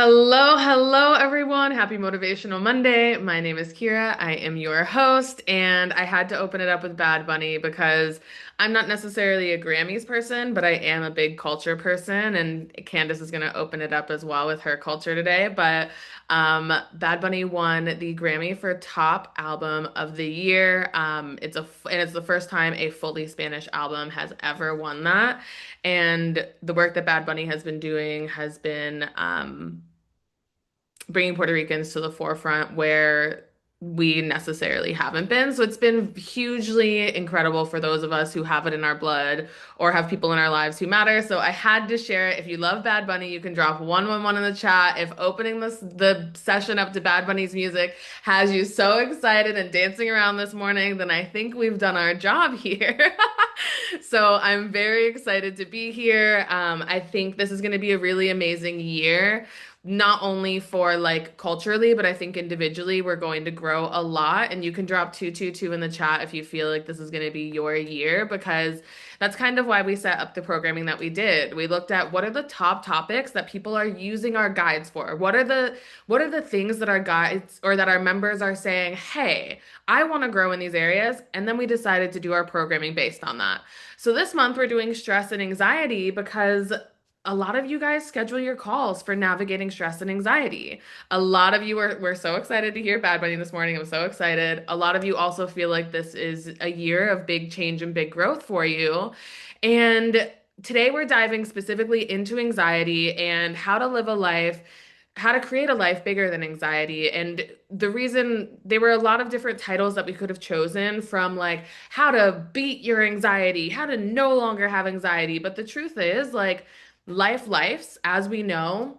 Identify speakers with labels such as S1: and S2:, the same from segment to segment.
S1: Hello, everyone. Happy Motivational Monday. My name is Kira. I am your host, and I had to open it up with Bad Bunny because I'm not necessarily a Grammys person, but I am a big culture person, and Candice is going to open it up as well with her culture today. But Bad Bunny won the Grammy for Top Album of the Year. And it's the first time a fully Spanish album has ever won that. And the work that Bad Bunny has been doing has been bringing Puerto Ricans to the forefront where we necessarily haven't been. So it's been hugely incredible for those of us who have it in our blood or have people in our lives who matter. So I had to share it. If you love Bad Bunny, you can drop 111 in the chat. If opening the session up to Bad Bunny's music has you so excited and dancing around this morning, then I think we've done our job here. So I'm very excited to be here. I think this is going to be a really amazing year not only for like culturally, but I think individually we're going to grow a lot. And you can drop 222 in the chat if you feel like this is going to be your year, because that's kind of why we set up the programming that we did. We looked at what are the top topics that people are using our guides for? What are the things that our guides or that our members are saying, hey, I want to grow in these areas. And then we decided to do our programming based on that. So this month we're doing stress and anxiety because a lot of you guys schedule your calls for navigating stress and anxiety. A lot of you were so excited to hear Bad Bunny this morning. I'm so excited. A lot of you also feel like this is a year of big change and big growth for you. And today we're diving specifically into anxiety and how to live a life, how to create a life bigger than anxiety. And the reason there were a lot of different titles that we could have chosen from, like how to beat your anxiety, how to no longer have anxiety. But the truth is, like, lifes as we know,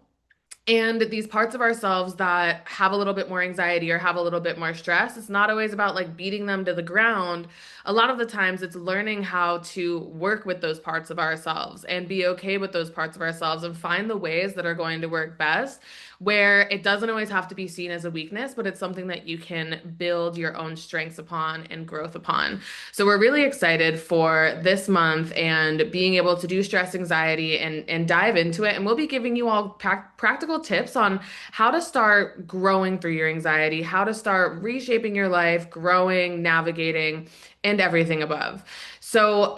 S1: and these parts of ourselves that have a little bit more anxiety or have a little bit more stress, it's not always about like beating them to the ground. A lot of the times it's learning how to work with those parts of ourselves and be okay with those parts of ourselves and find the ways that are going to work best, where it doesn't always have to be seen as a weakness, but it's something that you can build your own strengths upon and growth upon. So we're really excited for this month and being able to do stress anxiety and dive into it. And we'll be giving you all practical tips on how to start growing through your anxiety, how to start reshaping your life, growing, navigating, and everything above. So,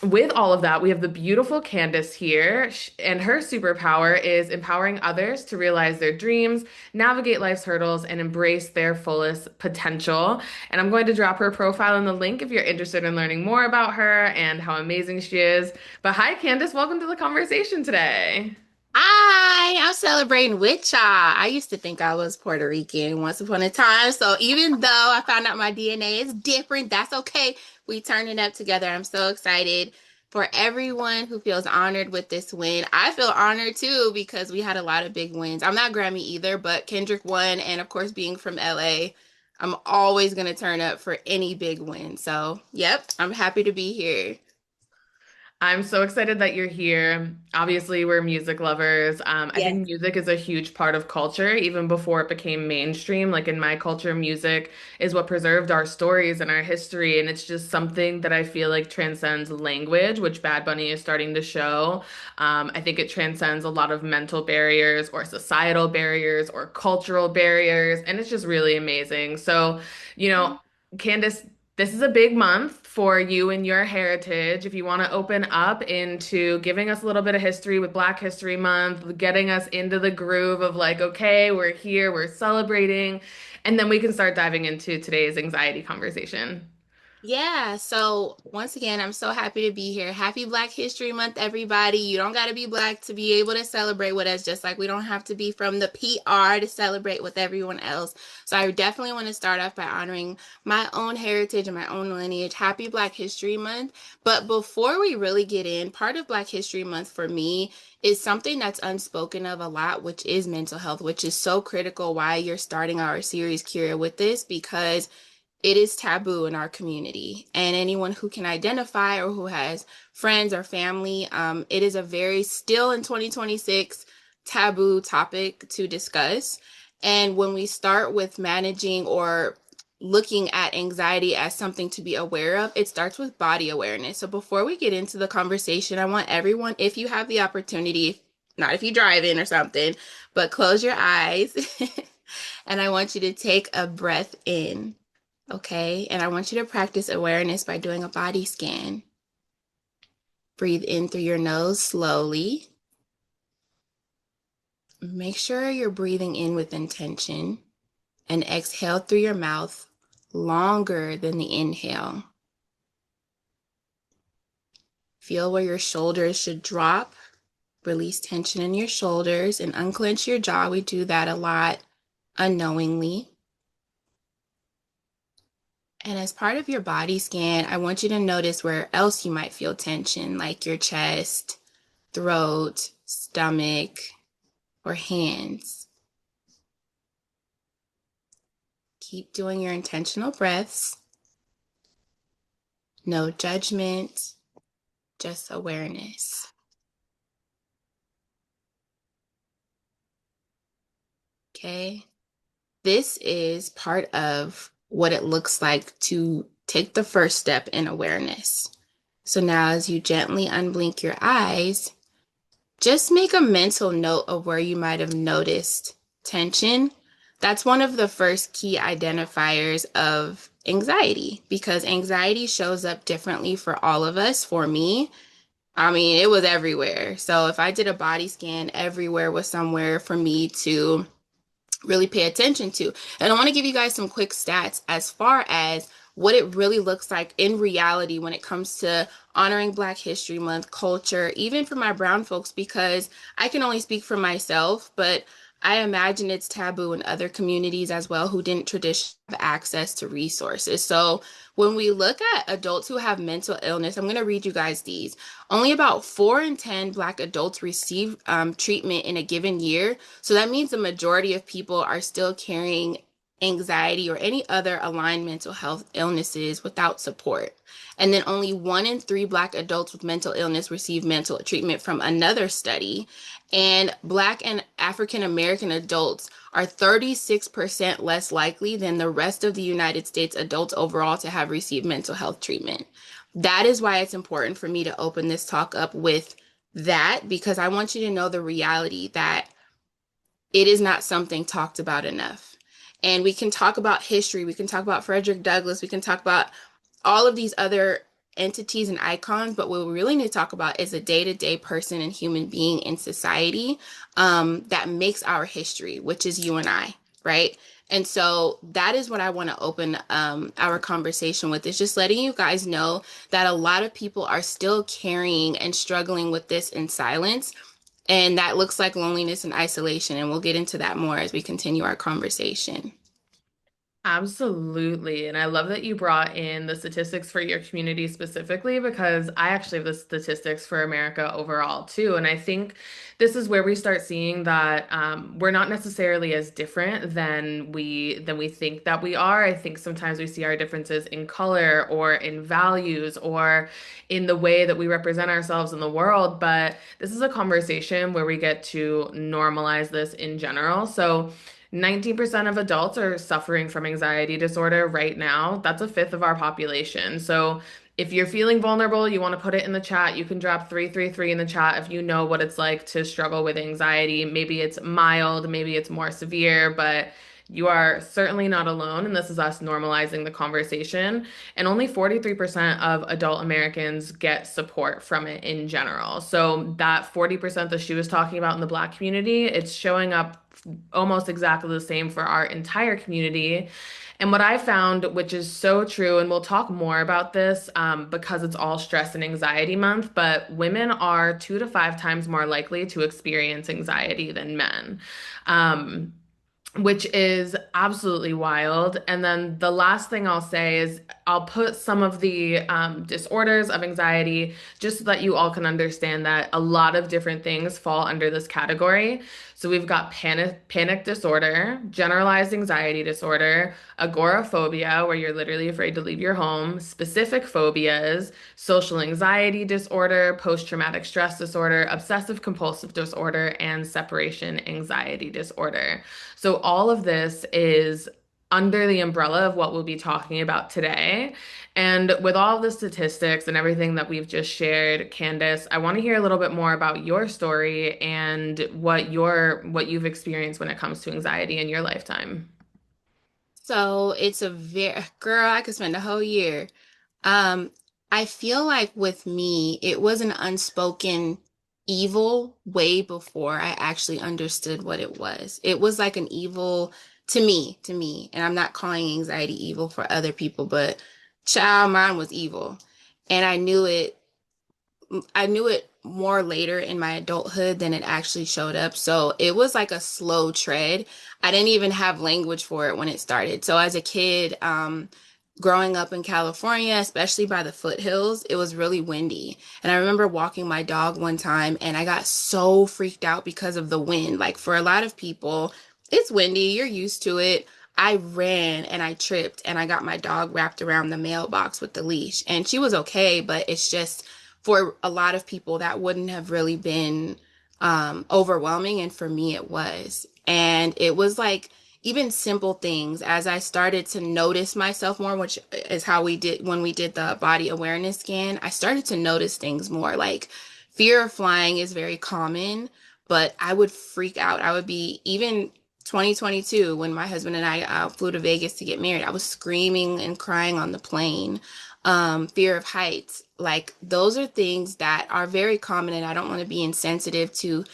S1: with all of that, we have the beautiful Candice here, and her superpower is empowering others to realize their dreams, navigate life's hurdles, and embrace their fullest potential. And I'm going to drop her profile in the link if you're interested in learning more about her and how amazing she is. But hi, Candice, welcome to the conversation today.
S2: Hi, I'm celebrating with y'all. I used to think I was Puerto Rican once upon a time. So even though I found out my DNA is different, that's okay. We turning up together. I'm so excited for everyone who feels honored with this win. I feel honored too because we had a lot of big wins. I'm not Grammy either, but Kendrick won. And of course, being from LA, I'm always going to turn up for any big win. So, yep, I'm happy to be here.
S1: I'm so excited that you're here. Obviously, we're music lovers. I
S2: Yes.
S1: think music is a huge part of culture, even before it became mainstream. Like in my culture, music is what preserved our stories and our history. And it's just something that I feel like transcends language, which Bad Bunny is starting to show. I think it transcends a lot of mental barriers or societal barriers or cultural barriers. And it's just really amazing. So, you know, Candace, this is a big month for you and your heritage. If you want to open up into giving us a little bit of history with Black History Month, getting us into the groove of like, okay, we're here, we're celebrating, and then we can start diving into today's anxiety conversation.
S2: Yeah, so once again, I'm so happy to be here. Happy Black History Month, everybody. You don't got to be Black to be able to celebrate with us, just like we don't have to be from the PR to celebrate with everyone else. So I definitely want to start off by honoring my own heritage and my own lineage. Happy Black History Month. But before we really get in, part of Black History Month for me is something that's unspoken of a lot, which is mental health, which is so critical why you're starting our series, Kira, with this, because it is taboo in our community. And anyone who can identify or who has friends or family, it is a very still in 2026 taboo topic to discuss. And when we start with managing or looking at anxiety as something to be aware of, it starts with body awareness. So before we get into the conversation, I want everyone, if you have the opportunity, Not if you're driving or something, but close your eyes. And I want you to take a breath in, okay? And I want you to practice awareness by doing a body scan. Breathe in through your nose slowly. Make sure you're breathing in with intention and exhale through your mouth longer than the inhale. Feel where your shoulders should drop. Release tension in your shoulders and unclench your jaw. We do that a lot unknowingly. And as part of your body scan, I want you to notice where else you might feel tension, like your chest, throat, stomach, or hands. Keep doing your intentional breaths. No judgment, just awareness. Okay? This is part of what it looks like to take the first step in awareness. So now, as you gently unblink your eyes, just make a mental note of where you might have noticed tension. That's one of the first key identifiers of anxiety because anxiety shows up differently for all of us. For me, I mean, it was everywhere. So if I did a body scan, everywhere was somewhere for me to really pay attention to. And I want to give you guys some quick stats as far as what it really looks like in reality when it comes to honoring Black History Month culture, even for my brown folks, because I can only speak for myself, but I imagine it's taboo in other communities as well who didn't traditionally have access to resources. So when we look at adults who have mental illness, I'm going to read you guys these. Only about 4 in 10 Black adults receive treatment in a given year. So that means the majority of people are still carrying anxiety or any other aligned mental health illnesses without support. And then only 1 in 3 Black adults with mental illness receive mental treatment from another study. And Black and African American adults are 36% less likely than the rest of the United States adults overall to have received mental health treatment. That is why it's important for me to open this talk up with that, because I want you to know the reality that it is not something talked about enough. And we can talk about history, we can talk about Frederick Douglass, we can talk about all of these other entities and icons, but what we really need to talk about is a day-to-day person and human being in society that makes our history, which is you and I, right? And so that is what I want to open our conversation with, is just letting you guys know that a lot of people are still carrying and struggling with this in silence. And that looks like loneliness and isolation. And we'll get into that more as we continue our conversation.
S1: Absolutely. And I love that you brought in the statistics for your community specifically because I actually have the statistics for America overall too. And I think this is where we start seeing that we're not necessarily as different than we think that we are. I think sometimes we see our differences in color or in values or in the way that we represent ourselves in the world. But this is a conversation where we get to normalize this in general. So 19% of adults are suffering from anxiety disorder right now. That's a fifth of our population. So if you're feeling vulnerable, you want to put it in the chat. You can drop 333 in the chat if you know what it's like to struggle with anxiety. Maybe it's mild, maybe it's more severe, but you are certainly not alone. And this is us normalizing the conversation. And only 43% of adult Americans get support from it in general. So that 40% that she was talking about in the Black community, it's showing up almost exactly the same for our entire community. And what I found, which is so true, and we'll talk more about this because it's all stress and anxiety month, but women are 2 to 5 times more likely to experience anxiety than men. Um, which is absolutely wild. And then the last thing I'll say is I'll put some of the disorders of anxiety just so that you all can understand that a lot of different things fall under this category. So we've got panic disorder, generalized anxiety disorder, agoraphobia, where you're literally afraid to leave your home, specific phobias, social anxiety disorder, post-traumatic stress disorder, obsessive compulsive disorder, and separation anxiety disorder. So all of this is under the umbrella of what we'll be talking about today. And with all the statistics and everything that we've just shared, Candice, I want to hear a little bit more about your story and what you've experienced when it comes to anxiety in your lifetime.
S2: So it's a very, girl, I could spend a whole year. Um, I feel like with me, it was an unspoken evil way before I actually understood what it was. It was like an evil to me, and I'm not calling anxiety evil for other people, but child, mine was evil. And I knew it more later in my adulthood than it actually showed up. So it was like a slow tread. I didn't even have language for it when it started. So as a kid, growing up in California, especially by the foothills, it was really windy. And I remember walking my dog one time and I got so freaked out because of the wind. Like for a lot of people, it's windy, you're used to it. I ran and I tripped and I got my dog wrapped around the mailbox with the leash. And she was okay, but it's just for a lot of people that wouldn't have really been overwhelming. And for me, it was. And it was like even simple things as I started to notice myself more, which is how we did when we did the body awareness scan. I started to notice things more like fear of flying is very common, but I would freak out. I would be even 2022 when my husband and I flew to Vegas to get married. I was screaming and crying on the plane. Fear of heights, like those are things that are very common, and I don't want to be insensitive to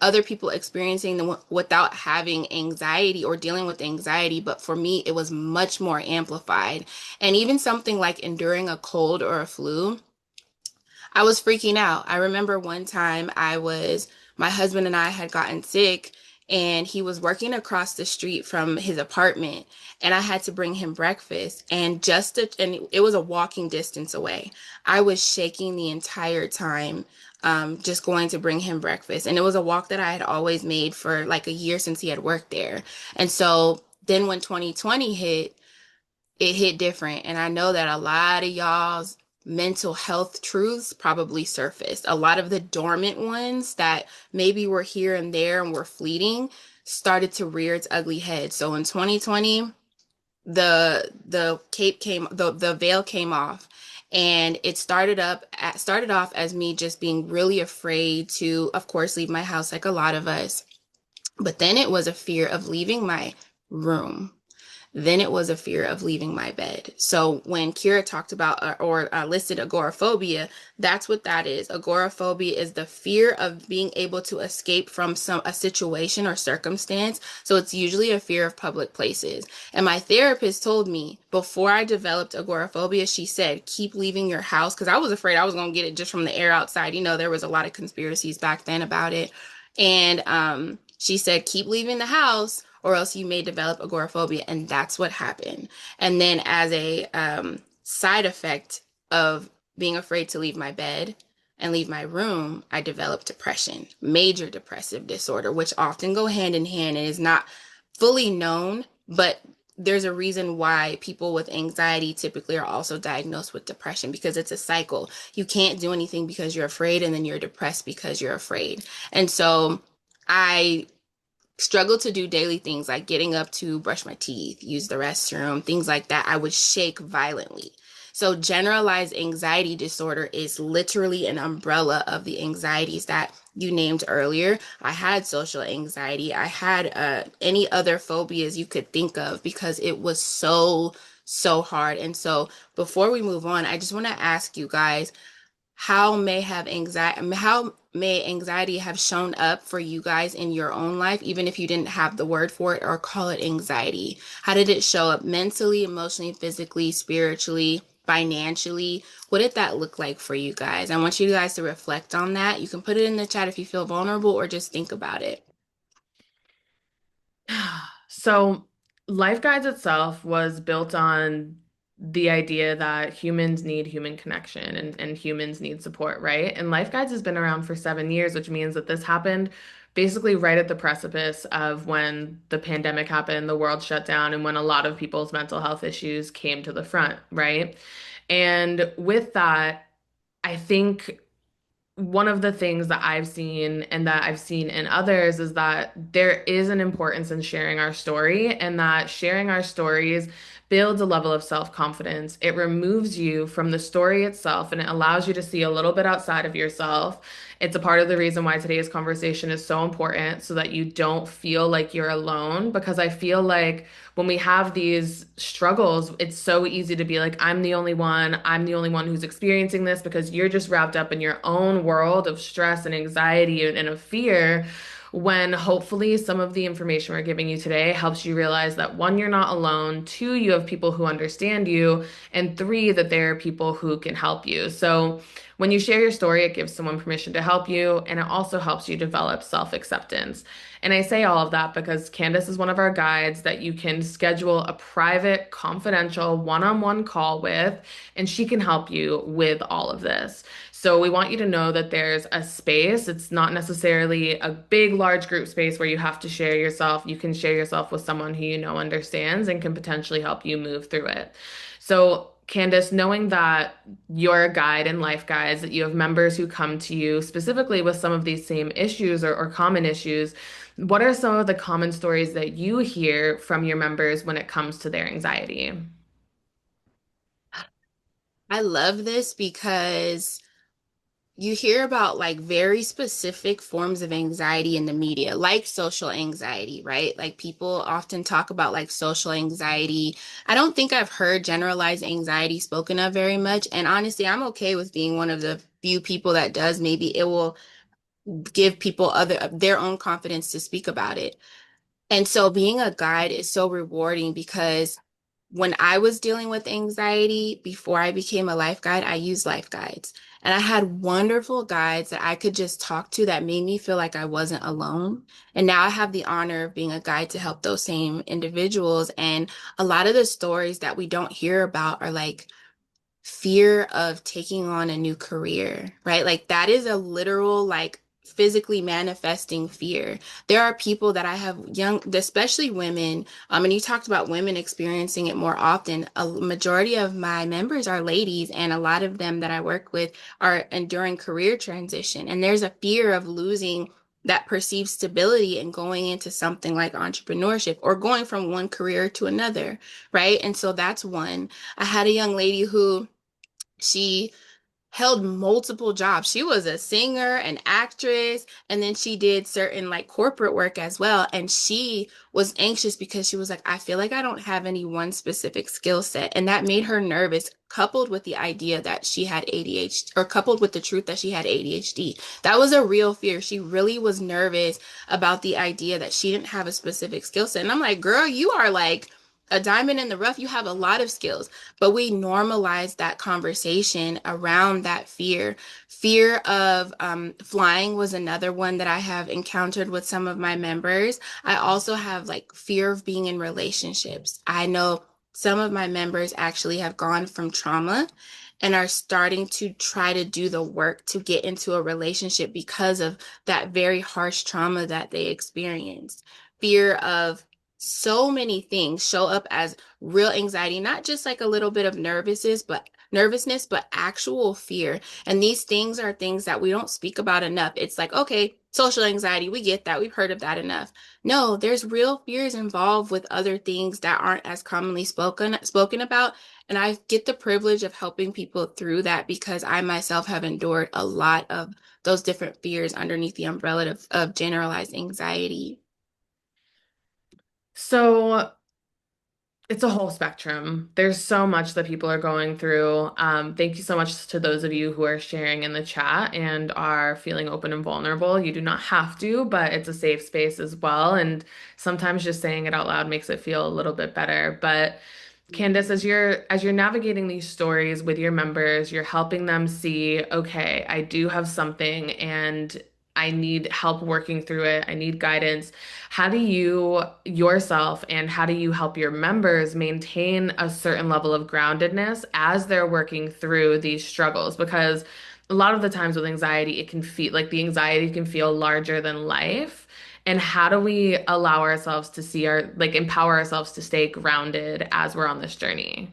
S2: other people experiencing them without having anxiety or dealing with anxiety. But for me, it was much more amplified. And even something like enduring a cold or a flu, I was freaking out. I remember one time my husband and I had gotten sick and he was working across the street from his apartment and I had to bring him breakfast and it was a walking distance away. I was shaking the entire time, just going to bring him breakfast. And it was a walk that I had always made for like a year since he had worked there. And so then when 2020 hit, it hit different. And I know that a lot of y'all's mental health truths probably surfaced. A lot of the dormant ones that maybe were here and there and were fleeting started to rear its ugly head. So in 2020, the veil came off and it started off as me just being really afraid to, of course, leave my house like a lot of us. But then it was a fear of leaving my room. Then it was a fear of leaving my bed. So when Kira talked about or listed agoraphobia, that's what that is. Agoraphobia is the fear of being able to escape from a situation or circumstance. So it's usually a fear of public places. And my therapist told me before I developed agoraphobia, she said, keep leaving your house because I was afraid I was going to get it just from the air outside. You know, there was a lot of conspiracies back then about it. And she said, keep leaving the house or else you may develop agoraphobia. And that's what happened. And then, as a side effect of being afraid to leave my bed and leave my room, I developed depression, major depressive disorder, which often go hand in hand and is not fully known, but there's a reason why people with anxiety typically are also diagnosed with depression because it's a cycle. You can't do anything because you're afraid, and then you're depressed because you're afraid. And so I struggled to do daily things like getting up to brush my teeth, use the restroom, things like that. I would shake violently. So, generalized anxiety disorder is literally an umbrella of the anxieties that you named earlier. I had social anxiety. I had any other phobias you could think of because it was so hard. And so, before we move on, I just want to ask you guys how may anxiety have shown up for you guys in your own life, even if you didn't have the word for it or call it anxiety? How did it show up mentally, emotionally, physically, spiritually, financially? What did that look like for you guys? I want you guys to reflect on that. You can put it in the chat if you feel vulnerable or just think about it.
S1: So, Life Guides itself was built on the idea that humans need human connection and humans need support, right? And Life Guides has been around for 7 years, which means that this happened basically right at the precipice of when the pandemic happened, the world shut down, and when a lot of people's mental health issues came to the front, right? And with that, I think. one of the things that I've seen and that I've seen in others is that there is an importance in sharing our story, and that sharing our stories builds a level of self-confidence. It removes you from the story itself and it allows you to see a little bit outside of yourself. It's a part of the reason why today's conversation is so important, so that you don't feel like you're alone. Because I feel like when we have these struggles, it's so easy to be like, I'm the only one. I'm the only one who's experiencing this, because you're just wrapped up in your own world of stress and anxiety and of fear. When hopefully some of the information we're giving you today helps you realize that one, you're not alone, two, you have people who understand you, and three, that there are people who can help you. So when you share your story, it gives someone permission to help you, and it also helps you develop self-acceptance. And I say all of that because Candice is one of our guides that you can schedule a private, confidential, one-on-one call with, and she can help you with all of this. So we want you to know that there's a space. It's not necessarily a big, large group space where you have to share yourself. You can share yourself with someone who you know understands and can potentially help you move through it. So Candice, knowing that you're a guide and life guides, that you have members who come to you specifically with some of these same issues or common issues, what are some of the common stories that you hear from your members when it comes to their anxiety?
S2: I love this because you hear about like very specific forms of anxiety in the media, like social anxiety, right? Like people often talk about like social anxiety. I don't think I've heard generalized anxiety spoken of very much. And honestly, I'm okay with being one of the few people that does. Maybe it will give people other their own confidence to speak about it. And so being a guide is so rewarding because when I was dealing with anxiety before I became a life guide, I used life guides. And I had wonderful guides that I could just talk to that made me feel like I wasn't alone. And now I have the honor of being a guide to help those same individuals. And a lot of the stories that we don't hear about are like fear of taking on a new career, right? Like that is a literal, like physically manifesting fear. There are people that I have young, especially women, and you talked about women experiencing it more often. A majority of my members are ladies, and a lot of them that I work with are enduring career transition. And there's a fear of losing that perceived stability and going into something like entrepreneurship or going from one career to another, right? And so that's one. I had a young lady who she held multiple jobs. She was a singer, an actress, and then she did certain like corporate work as well. And she was anxious because she was like, I feel like I don't have any one specific skill set. And that made her nervous, coupled with the idea that she had ADHD, or coupled with the truth that she had ADHD. That was a real fear. She really was nervous about the idea that she didn't have a specific skill set. And I'm like, girl, you are like a diamond in the rough. You have a lot of skills, but we normalize that conversation around that fear. Fear of flying was another one that I have encountered with some of my members. I also have like fear of being in relationships. I know some of my members actually have gone from trauma and are starting to try to do the work to get into a relationship because of that very harsh trauma that they experienced. Fear of so many things show up as real anxiety, not just like a little bit of nervousness, but actual fear. And these things are things that we don't speak about enough. It's like, okay, social anxiety, we get that. We've heard of that enough. No, there's real fears involved with other things that aren't as commonly spoken about. And I get the privilege of helping people through that because I myself have endured a lot of those different fears underneath the umbrella of generalized anxiety.
S1: So it's a whole spectrum. There's so much that people are going through. Thank you so much to those of you who are sharing in the chat and are feeling open and vulnerable. You do not have to, but it's a safe space as well. And sometimes just saying it out loud makes it feel a little bit better. But Candace, as you're navigating these stories with your members, you're helping them see, okay, I do have something and I need help working through it. I need guidance. How do you yourself and how do you help your members maintain a certain level of groundedness as they're working through these struggles? Because a lot of the times with anxiety, it can feel like the anxiety can feel larger than life. And how do we allow ourselves to see like empower ourselves to stay grounded as we're on this journey?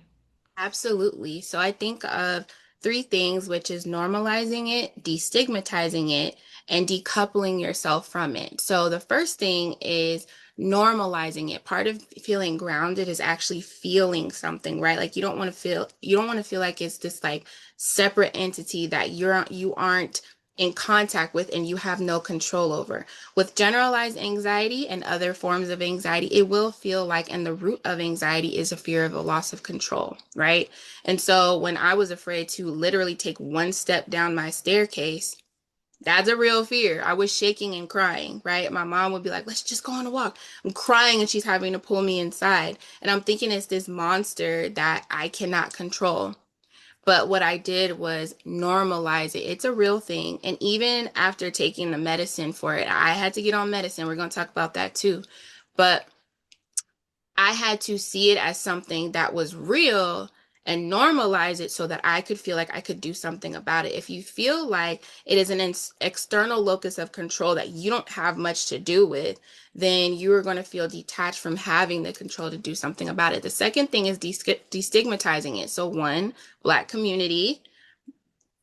S2: Absolutely. So I think of three things, which is normalizing it, destigmatizing it, and decoupling yourself from it. So the first thing is normalizing it. Part of feeling grounded is actually feeling something, right? Like you don't want to feel like it's this like separate entity that you aren't in contact with and you have no control over. With generalized anxiety and other forms of anxiety, it will feel like, and the root of anxiety is a fear of a loss of control, right? And so when I was afraid to literally take one step down my staircase, that's a real fear. I was shaking and crying, right? My mom would be like, let's just go on a walk. I'm crying and she's having to pull me inside. And I'm thinking it's this monster that I cannot control. But what I did was normalize it. It's a real thing. And even after taking the medicine for it, I had to get on medicine. We're going to talk about that too. But I had to see it as something that was real and normalize it so that I could feel like I could do something about it. If you feel like it is an external locus of control that you don't have much to do with, then you are going to feel detached from having the control to do something about it. The second thing is destigmatizing it. So, one, Black community,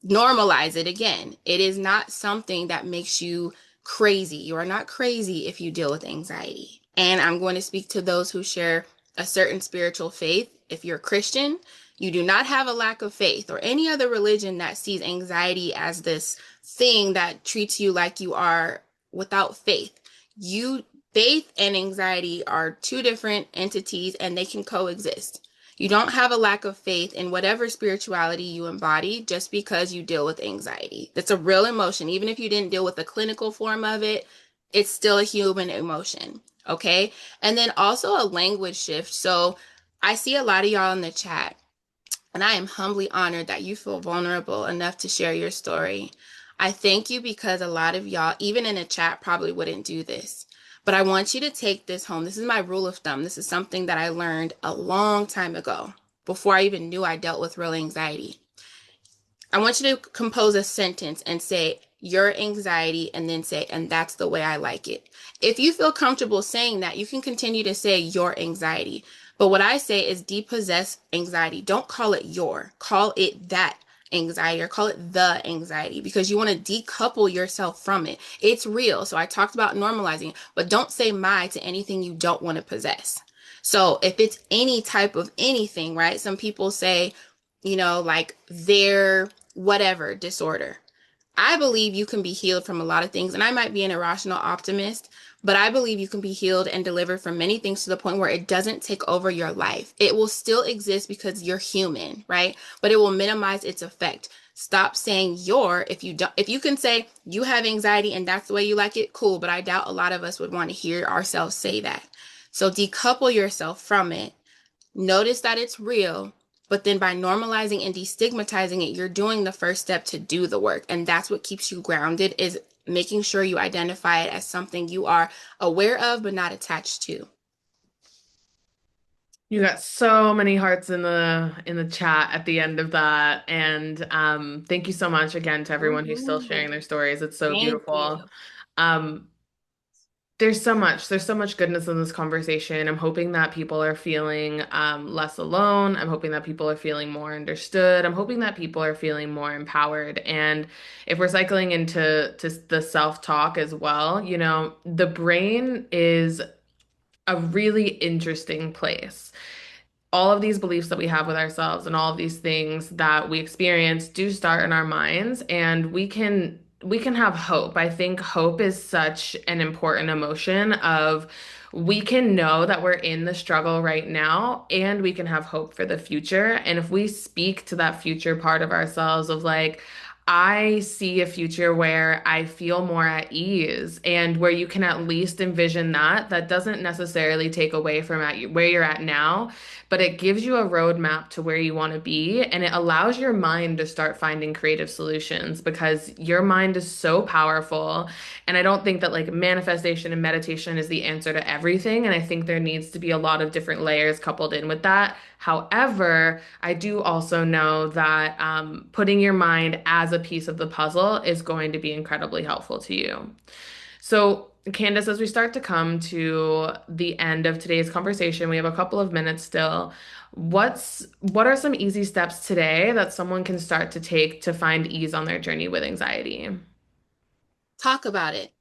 S2: normalize it again. It is not something that makes you crazy. You are not crazy if you deal with anxiety. And I'm going to speak to those who share a certain spiritual faith. If you're Christian, you do not have a lack of faith, or any other religion that sees anxiety as this thing that treats you like you are without faith. You Faith and anxiety are two different entities and they can coexist. You don't have a lack of faith in whatever spirituality you embody just because you deal with anxiety. That's a real emotion. Even if you didn't deal with the clinical form of it, it's still a human emotion. Okay. And then also a language shift. So I see a lot of y'all in the chat, and I am humbly honored that you feel vulnerable enough to share your story. I thank you because a lot of y'all, even in a chat, probably wouldn't do this. But I want you to take this home. This is my rule of thumb. This is something that I learned a long time ago, before I even knew I dealt with real anxiety. I want you to compose a sentence and say your anxiety and then say, and that's the way I like it. If you feel comfortable saying that, you can continue to say your anxiety. But what I say is depossess anxiety. Don't call it call it that anxiety, or call it the anxiety, because you want to decouple yourself from it. It's real. So I talked about normalizing, but don't say my to anything you don't want to possess. So if it's any type of anything, right? Some people say, like their whatever disorder. I believe you can be healed from a lot of things, and I might be an irrational optimist, but I believe you can be healed and delivered from many things to the point where it doesn't take over your life. It will still exist because you're human, right? But it will minimize its effect. Stop saying your. If you don't, if you can say you have anxiety and that's the way you like it, cool, but I doubt a lot of us would want to hear ourselves say that. So decouple yourself from it. Notice that it's real, but then by normalizing and destigmatizing it, you're doing the first step to do the work. And that's what keeps you grounded, is making sure you identify it as something you are aware of, but not attached to.
S1: You got so many hearts in the chat at the end of that. And thank you so much again to everyone who's still
S2: Mhm.
S1: sharing their stories. It's so
S2: Thank
S1: beautiful.
S2: you.
S1: Um, there's so much goodness in this conversation. I'm hoping that people are feeling less alone. I'm hoping that people are feeling more understood. I'm hoping that people are feeling more empowered. And if we're cycling into the self-talk as well, the brain is a really interesting place. All of these beliefs that we have with ourselves and all of these things that we experience do start in our minds, and we can have hope. I think hope is such an important emotion of we can know that we're in the struggle right now and we can have hope for the future. And if we speak to that future part of ourselves of like, I see a future where I feel more at ease and where you can at least envision that doesn't necessarily take away from where you're at now, but it gives you a roadmap to where you want to be, and it allows your mind to start finding creative solutions because your mind is so powerful. And I don't think that like manifestation and meditation is the answer to everything. And I think there needs to be a lot of different layers coupled in with that. However, I do also know that putting your mind as a piece of the puzzle is going to be incredibly helpful to you. So, Candace, as we start to come to the end of today's conversation, we have a couple of minutes still. What are some easy steps today that someone can start to take to find ease on their journey with anxiety?
S2: Talk about it.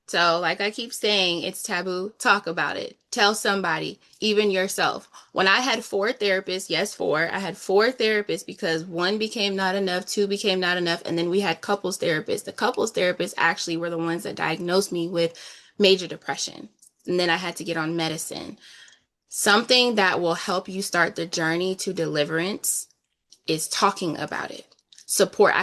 S2: So, like I keep saying, it's taboo. Talk about it. Tell somebody, even yourself. When I had four therapists, yes, four, I had four therapists because one became not enough, two became not enough, and then we had couples therapists. The couples therapists actually were the ones that diagnosed me with major depression. And then I had to get on medicine. Something that will help you start the journey to deliverance is talking about it. Support. I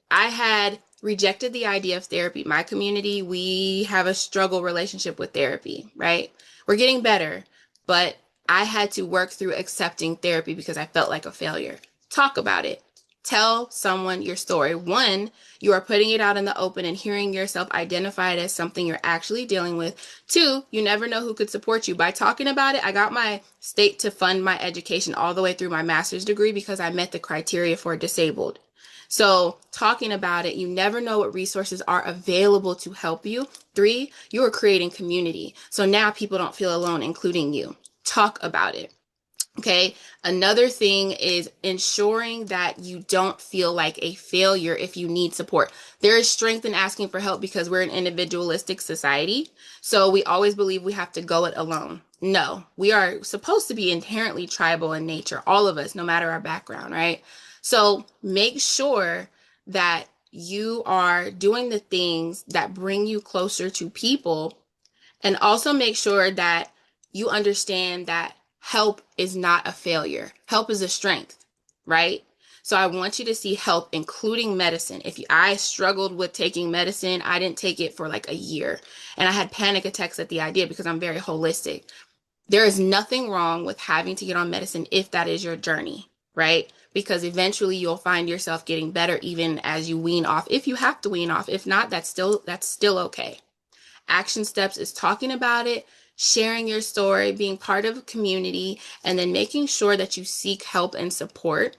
S2: had rejected the idea of therapy. My community, we have a struggle relationship with therapy, right? We're getting better, but I had to work through accepting therapy because I felt like a failure. Talk about it. Tell someone your story. One, you are putting it out in the open and hearing yourself identify it as something you're actually dealing with. Two, you never know who could support you. By talking about it, I got my state to fund my education all the way through my master's degree because I met the criteria for disabled. So, talking about it, you never know what resources are available to help you. Three, you are creating community. So now people don't feel alone, including you. Talk about it. Okay. Another thing is ensuring that you don't feel like a failure if you need support. There is strength in asking for help because we're an individualistic society. So we always believe we have to go it alone. No, we are supposed to be inherently tribal in nature, all of us, no matter our background, right? So make sure that you are doing the things that bring you closer to people, and also make sure that you understand that help is not a failure. Help is a strength, right? So I want you to see help, including medicine. If I struggled with taking medicine, I didn't take it for like a year. And I had panic attacks at the idea because I'm very holistic. There is nothing wrong with having to get on medicine if that is your journey, right? Because eventually you'll find yourself getting better even as you wean off. If you have to wean off, if not, that's still okay. Action steps is talking about it, sharing your story, being part of a community, and then making sure that you seek help and support.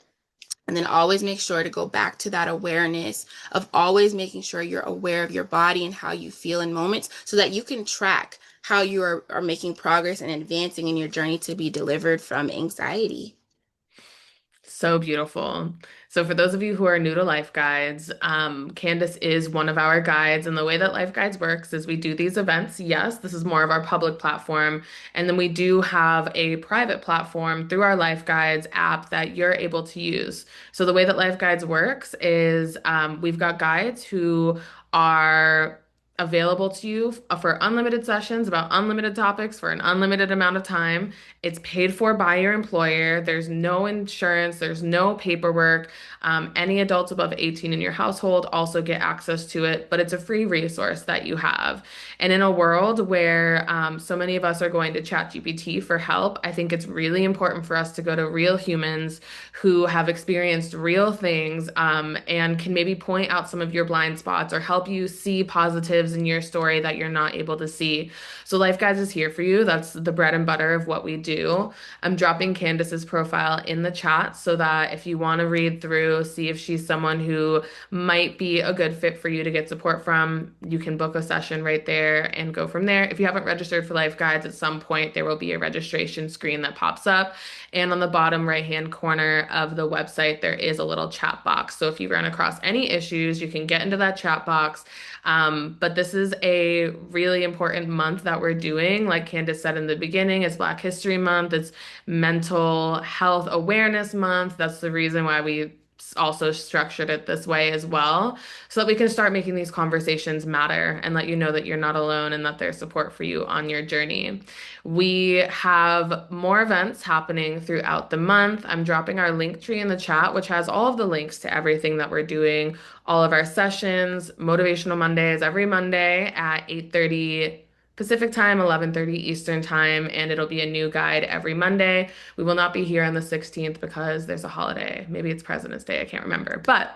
S2: And then always make sure to go back to that awareness of always making sure you're aware of your body and how you feel in moments so that you can track how you are making progress and advancing in your journey to be delivered from anxiety.
S1: So beautiful. So for those of you who are new to Life Guides, Candace is one of our guides. And the way that Life Guides works is we do these events. Yes, this is more of our public platform. And then we do have a private platform through our Life Guides app that you're able to use. So the way that Life Guides works is we've got guides who are available to you for unlimited sessions about unlimited topics for an unlimited amount of time. It's paid for by your employer. There's no insurance, there's no paperwork. Any adults above 18 in your household also get access to it, but it's a free resource that you have. And in a world where so many of us are going to ChatGPT for help, I think it's really important for us to go to real humans who have experienced real things and can maybe point out some of your blind spots or help you see positives in your story that you're not able to see. So Life Guides is here for you. That's the bread and butter of what we do. I'm dropping Candace's profile in the chat so that if you want to read through, see if she's someone who might be a good fit for you to get support from, you can book a session right there and go from there. If you haven't registered for Life Guides, at some point there will be a registration screen that pops up. And on the bottom right-hand corner of the website, there is a little chat box. So if you run across any issues, you can get into that chat box. But this is a really important month that we're doing. Like Candace said in the beginning, it's Black History Month. It's Mental Health Awareness Month. That's the reason why we also structured it this way as well, so that we can start making these conversations matter and let you know that you're not alone and that there's support for you on your journey. We have more events happening throughout the month. I'm dropping our link tree in the chat, which has all of the links to everything that we're doing, all of our sessions. Motivational Monday is every Monday at 8:30 Pacific time, 11:30 Eastern time, and it'll be a new guide every Monday. We will not be here on the 16th because there's a holiday. Maybe it's President's Day, I can't remember. But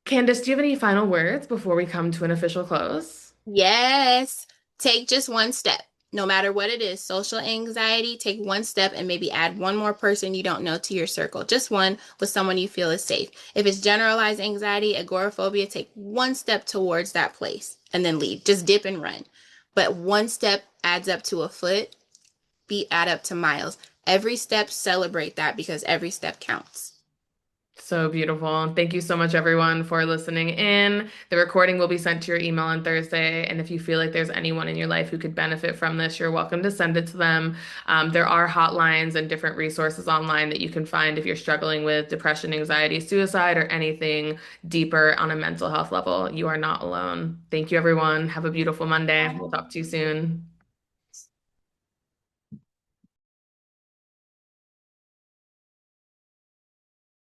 S1: Candace, do you have any final words before we come to an official close?
S2: Yes. Take just one step. No matter what it is, social anxiety, take one step and maybe add one more person you don't know to your circle. Just one with someone you feel is safe. If it's generalized anxiety, agoraphobia, take one step towards that place and then leave. Just dip and run. But one step adds up to a foot, feet add up to miles. Every step, celebrate that because every step counts.
S1: So beautiful. Thank you so much, everyone, for listening in. The recording will be sent to your email on Thursday. And if you feel like there's anyone in your life who could benefit from this, you're welcome to send it to them. There are hotlines and different resources online that you can find if you're struggling with depression, anxiety, suicide, or anything deeper on a mental health level. You are not alone. Thank you, everyone. Have a beautiful Monday. We'll talk to you soon.